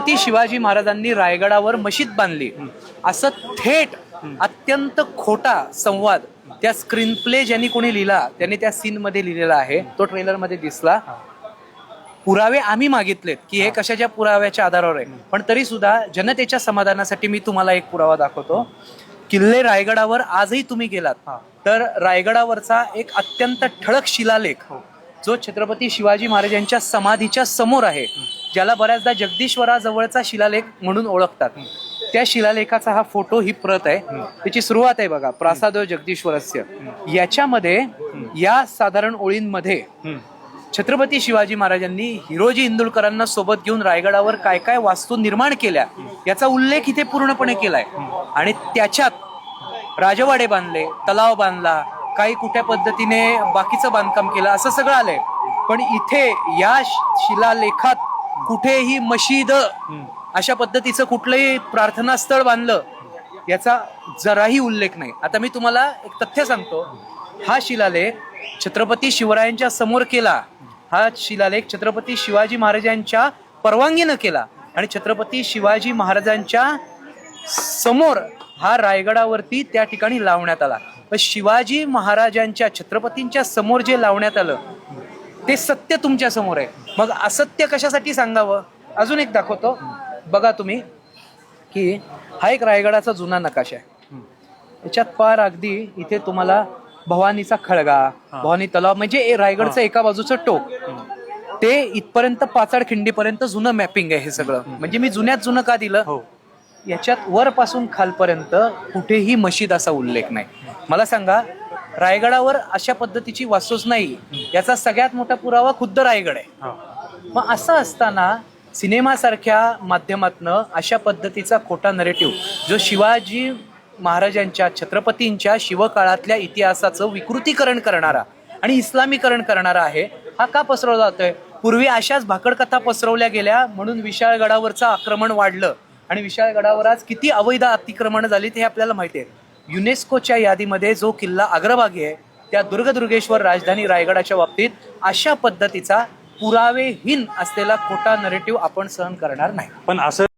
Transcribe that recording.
छत्रपती शिवाजी महाराजांनी रायगडावर मशीद बांधली असं थेट अत्यंत खोटा संवाद त्या स्क्रीन प्ले ज्यांनी कोणी लिहिला त्यांनी त्या सीन मध्ये लिहिलेला आहे. तो ट्रेलर मध्ये दिसला. पुरावे आम्ही मागितलेत की हे कशाच्या पुराव्याच्या आधारावर आहे, पण तरी सुद्धा जनतेच्या समाधानासाठी मी तुम्हाला एक पुरावा दाखवतो. किल्ले रायगडावर आजही तुम्ही गेलात तर रायगडावरचा एक अत्यंत ठळक शिलालेख जो छत्रपती शिवाजी महाराजांच्या समाधीच्या समोर आहे, ज्याला बऱ्याचदा जगदीश्वराजवळचा शिलालेख म्हणून ओळखतात, त्या शिलालेखाचा हा फोटो ही प्रत आहे. त्याची सुरुवात आहे बघा, प्रासादो जगदीश्वरस्य. याच्यामध्ये या साधारण ओळींमध्ये छत्रपती शिवाजी महाराजांनी हिरोजी इंदुरकरांना सोबत घेऊन रायगडावर काय काय वास्तू निर्माण केल्या याचा उल्लेख इथे पूर्णपणे केलाय. आणि त्याच्यात राजवाडे बांधले, तलाव बांधला, काही कुठल्या पद्धतीने बाकीचं बांधकाम केलं असं सगळं आलंय. पण इथे या शिलालेखात कुठेही मशीद अशा पद्धतीचं कुठलंही प्रार्थना स्थळ बांधलं याचा जराही उल्लेख नाही. आता मी तुम्हाला एक तथ्य सांगतो. हा शिलालेख छत्रपती शिवरायांच्या समोर केला, हा शिलालेख छत्रपती शिवाजी महाराजांच्या परवानगीनं केला आणि छत्रपती शिवाजी महाराजांच्या समोर हा रायगडावरती त्या ठिकाणी लावण्यात आला. पण शिवाजी महाराजांच्या छत्रपतींच्या समोर जे लावण्यात आलं ते सत्य तुमच्या समोर आहे. मग असत्य कशासाठी सांगावं? अजून एक दाखवतो बघा तुम्ही की हा एक रायगडाचा जुना नकाशा आहे. याच्यात पार अगदी इथे तुम्हाला भवानीचा खळगा, भवानी तलाव म्हणजे रायगडचं एका बाजूचं टोक ते इथपर्यंत पाचाड खिंडीपर्यंत जुनं मॅपिंग आहे. हे सगळं म्हणजे मी जुन्यात जुनं का दिलं, याच्यात वरपासून खालपर्यंत कुठेही मशीद असा उल्लेख नाही. मला सांगा, रायगडावर अशा पद्धतीची वास्तूच नाही याचा सगळ्यात मोठा पुरावा खुद्द रायगड आहे. मग असं असताना सिनेमासारख्या माध्यमातनं अशा पद्धतीचा खोटा नरेटिव्ह जो शिवाजी महाराजांच्या छत्रपतींच्या शिवकाळातल्या इतिहासाचं विकृतीकरण करणारा आणि इस्लामीकरण करणारा आहे, हा का पसरवला जातोय? पूर्वी अशाच भाकडकथा पसरवल्या गेल्या म्हणून विशाळगडावरचं आक्रमण वाढलं आणि विशाळगडावर आज किती अवैध अतिक्रमण झाली ते आपल्याला माहिती आहे. युनेस्कोच्या यादीमध्ये जो किल्ला अग्रभागी आहे त्या दुर्गेश्वर राजधानी रायगडाच्या बाबतीत अशा पद्धतीचा पुरावेहीन असलेला खोटा नरेटिव्ह आपण सहन करणार नाही. पण असं